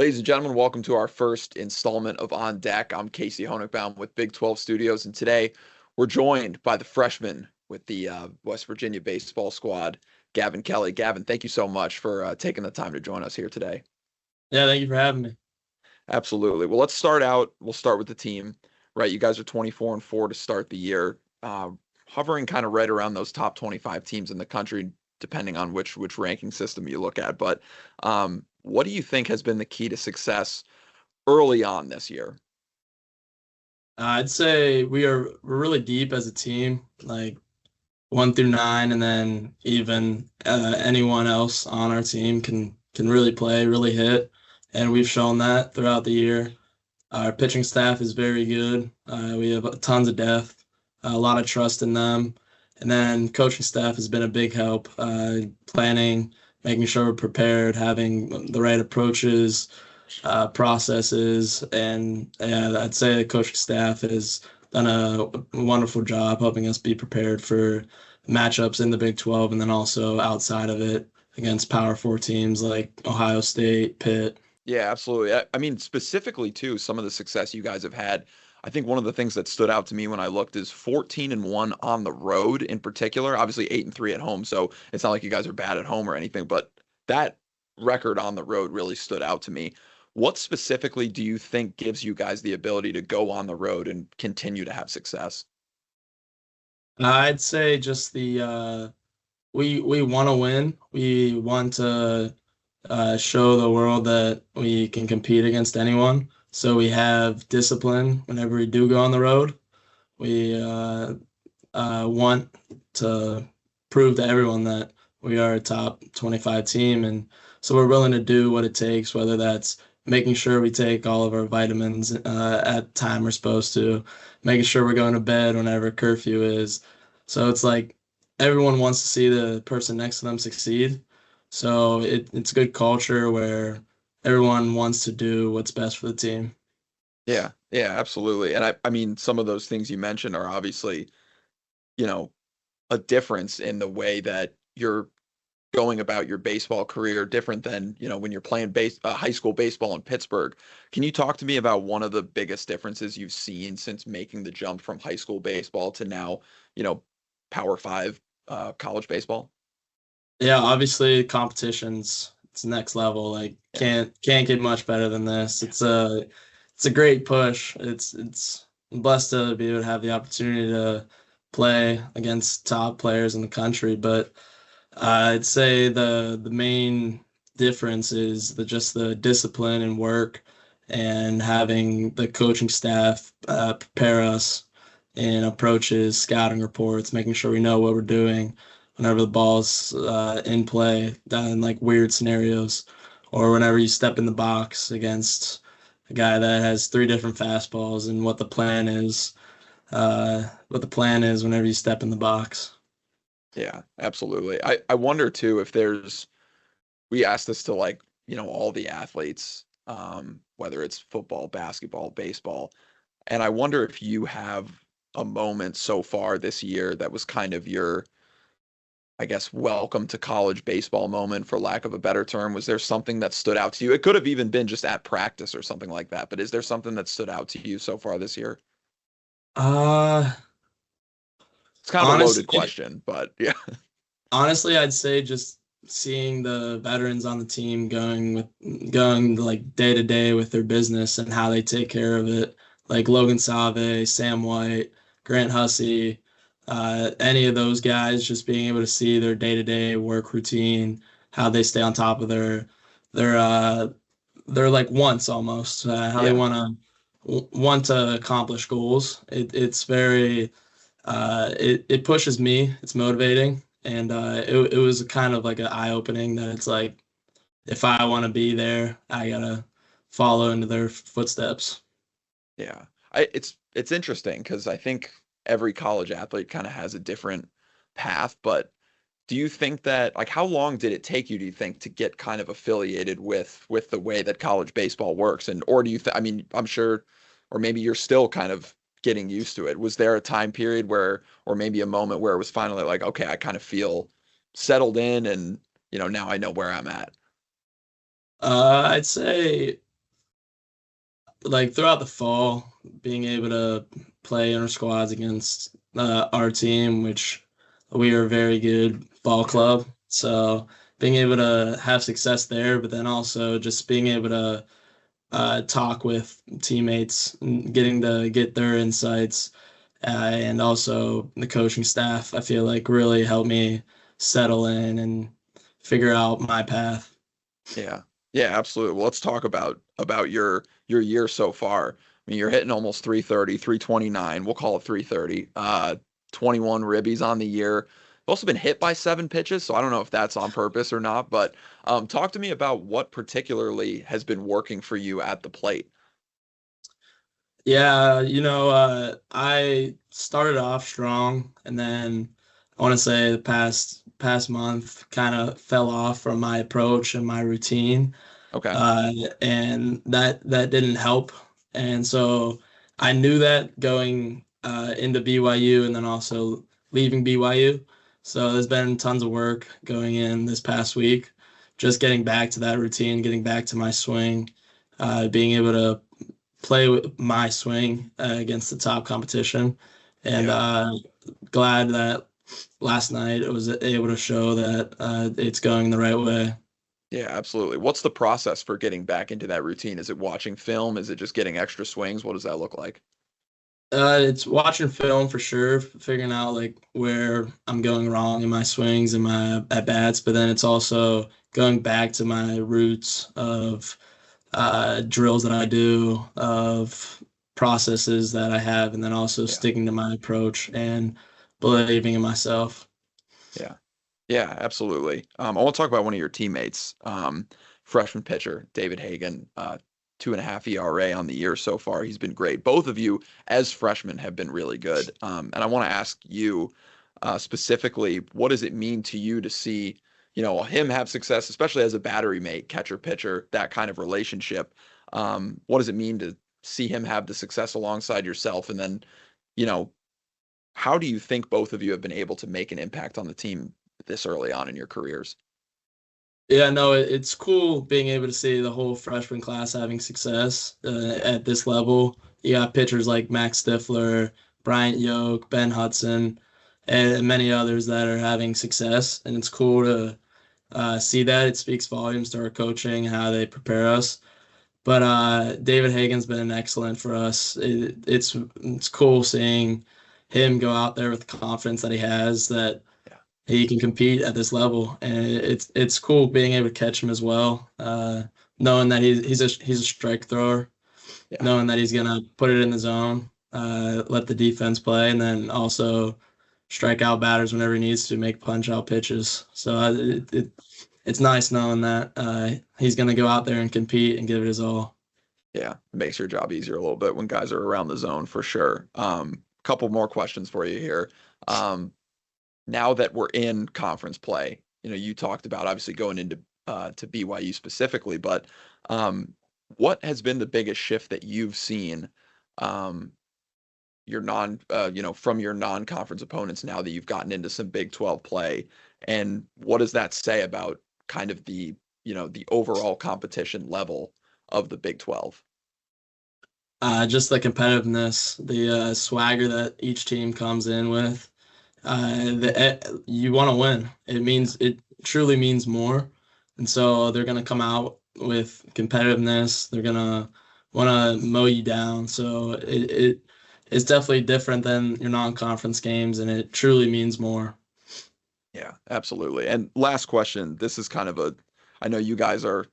Ladies and gentlemen, welcome to our first installment of On Deck. I'm Casey Honigbaum with Big 12 Studios, and today we're joined by the freshman with the West Virginia baseball squad, Gavin Kelly. Gavin, thank you so much for taking the time to join us here today. Yeah, thank you for having me. Absolutely. Well, let's start out. We'll start with the team, right? You guys are 24-4 to start the year, hovering kind of right around those top 25 teams in the country, depending on which ranking system you look at. But what do you think has been the key to success early on this year? I'd say we're really deep as a team, like 1 through 9, and then even anyone else on our team can really play, really hit, and we've shown that throughout the year. Our pitching staff is very good. We have tons of depth, a lot of trust in them, and then coaching staff has been a big help. Planning, making sure we're prepared, having the right approaches, processes, and yeah, I'd say the coaching staff has done a wonderful job helping us be prepared for matchups in the Big 12 and then also outside of it against Power 4 teams like Ohio State, Pitt. Yeah, absolutely. I mean, specifically too, some of the success you guys have had. I think one of the things that stood out to me when I looked is 14-1 on the road in particular. Obviously 8-3 at home, so it's not like you guys are bad at home or anything, but that record on the road really stood out to me. What specifically do you think gives you guys the ability to go on the road and continue to have success? I'd say just the we want to win. We want to show the world that we can compete against anyone. So we have discipline whenever we do go on the road. We want to prove to everyone that we are a top 25 team. And so we're willing to do what it takes, whether that's making sure we take all of our vitamins at time we're supposed to, making sure we're going to bed whenever curfew is. So it's like everyone wants to see the person next to them succeed. So it's a good culture where everyone wants to do what's best for the team. Yeah, yeah, absolutely. And I mean, some of those things you mentioned are obviously, you know, a difference in the way that you're going about your baseball career different than, when you're playing high school baseball in Pittsburgh. Can you talk to me about one of the biggest differences you've seen since making the jump from high school baseball to now, you know, Power Five college baseball? Yeah, obviously competition's it's next level. Like Yeah. can't get much better than this. It's a great push. It's blessed to be able to have the opportunity to play against top players in the country. But I'd say the main difference is just the discipline and work and having the coaching staff prepare us in approaches, scouting reports, making sure we know what we're doing whenever the ball's in play, in like weird scenarios, or whenever you step in the box against a guy that has three different fastballs and what the plan is whenever you step in the box. Yeah, absolutely. I wonder too if we asked this to, like, all the athletes, whether it's football, basketball, baseball, and I wonder if you have a moment so far this year that was kind of your, I guess, welcome to college baseball moment, for lack of a better term. Was there something that stood out to you? It could have even been just at practice or something like that, but is there something that stood out to you so far this year? Uh, It's kind of a loaded honestly, question, but yeah. honestly, I'd say just seeing the veterans on the team going like day to day with their business and how they take care of it, like Logan Save, Sam White, Grant Hussey, any of those guys, just being able to see their day to day work routine, how they stay on top of their their like wants almost, how they Yeah. want to accomplish goals. It's very it pushes me. It's motivating, and it was kind of like an eye opening that it's like if I want to be there, I gotta follow into their footsteps. Yeah. It's interesting because I think every college athlete kind of has a different path, but do you think that, like, how long did it take you, do you think, to get kind of affiliated with the way that college baseball works? And or do you I mean, I'm sure, or maybe you're still kind of getting used to it. Was there a time period where, or maybe a moment where it was finally like, okay, I kind of feel settled in and, now I know where I'm at? I'd say like throughout the fall, being able to play inter squads against our team, which we are a very good ball Yeah. club. So being able to have success there, but then also just being able to talk with teammates, and getting to get their insights, and also the coaching staff, I feel like really helped me settle in and figure out my path. Yeah. Yeah, absolutely. Well, let's talk about your year so far. I mean, you're hitting almost 330, 329. We'll call it 330. 21 ribbies on the year. You've also been hit by 7 pitches, so I don't know if that's on purpose or not, but talk to me about what particularly has been working for you at the plate. Yeah, I started off strong, and then I want to say the past month kind of fell off from my approach and my routine, Okay. and that didn't help. And so I knew that going into BYU, and then also leaving BYU. So there's been tons of work going in this past week, just getting back to that routine, getting back to my swing, being able to play with my swing against the top competition. And Yeah. glad that last night I was able to show that it's going the right way. Yeah, absolutely. What's the process for getting back into that routine? Is it watching film? Is it just getting extra swings? What does that look like? It's watching film for sure, figuring out like where I'm going wrong in my swings and my at bats, but then it's also going back to my roots of drills that I do, of processes that I have, and then also Yeah. sticking to my approach and believing in myself. Yeah. Yeah, absolutely. I want to talk about one of your teammates, freshman pitcher David Hagan, 2.5 ERA on the year so far. He's been great. Both of you, as freshmen, have been really good. And I want to ask you specifically, what does it mean to you to see, him have success, especially as a battery mate, catcher pitcher, that kind of relationship? What does it mean to see him have the success alongside yourself? And then, you know, how do you think both of you have been able to make an impact on the team this early on in your careers? Yeah, no, it's cool being able to see the whole freshman class having success Yeah, at this level. You got pitchers like Max Stifler, Bryant Yoke, Ben Hudson, and many others that are having success. And it's cool to see that. It speaks volumes to our coaching, how they prepare us. But David Hagan's been excellent for us. It's cool seeing him go out there with the confidence that he has, that yeah, he can compete at this level, and it's cool being able to catch him as well. Knowing that he's a strike thrower, yeah, knowing that he's gonna put it in the zone, let the defense play, and then also strike out batters whenever he needs to, make punch out pitches. So it's nice knowing that he's gonna go out there and compete and give it his all. yeah. It makes your job easier a little bit when guys are around the zone for sure. Couple more questions for you here. Now that we're in conference play, you talked about obviously going into to BYU specifically, but what has been the biggest shift that you've seen um, from your non-conference opponents now that you've gotten into some Big 12 play, and what does that say about kind of the overall competition level of the Big 12? Just the competitiveness, the swagger that each team comes in with. You want to win. Yeah, It truly means more, and so they're gonna come out with competitiveness. They're gonna want to mow you down. So it's definitely different than your non-conference games, and it truly means more. yeah, absolutely. And last question, this is kind of I know you guys are,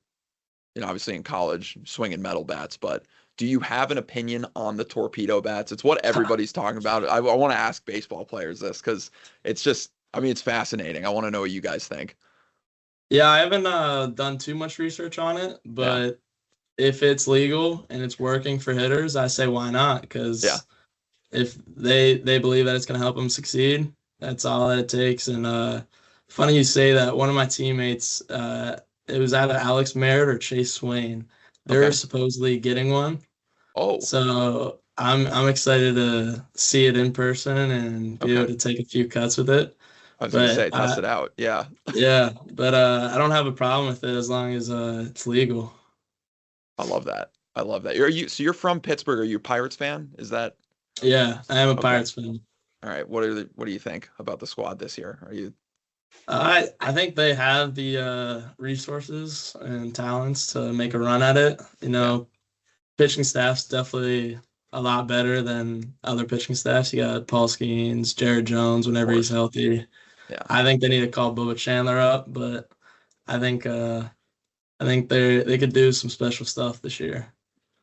obviously in college swinging metal bats, but do you have an opinion on the torpedo bats? It's what everybody's talking about. I want to ask baseball players this because it's just, I mean, it's fascinating. I want to know what you guys think. Yeah, I haven't done too much research on it, Yeah, but if it's legal and it's working for hitters, I say why not? yeah, Because if they believe that it's going to help them succeed, that's all that it takes. And funny you say that. One of my teammates, it was either Alex Merritt or Chase Swain. They're okay. supposedly getting one, Oh, so I'm excited to see it in person and be able okay. to take a few cuts with it. I was gonna But say test it out. Yeah, yeah, but I don't have a problem with it as long as it's legal. I love that. I love that. So you're from Pittsburgh. Are you a Pirates fan? Is that Yeah, I am a okay? Pirates fan. All right. What do you think about the squad this year? Are you I think they have the resources and talents to make a run at it. yeah, Pitching staff's definitely a lot better than other pitching staffs. You got Paul Skeens, Jared Jones of whenever he's course. healthy. Yeah. I think they need to call Bubba Chandler up, but I think they could do some special stuff this year.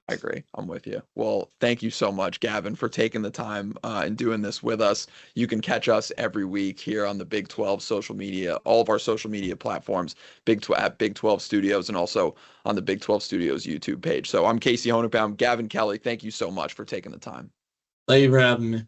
I agree. I'm with you. Well, thank you so much, Gavin, for taking the time and doing this with us. You can catch us every week here on the Big 12 social media, all of our social media platforms, at Big 12 Studios, and also on the Big 12 Studios YouTube page. So I'm Casey Honebaum. Gavin Kelly, thank you so much for taking the time. Thank you for having me.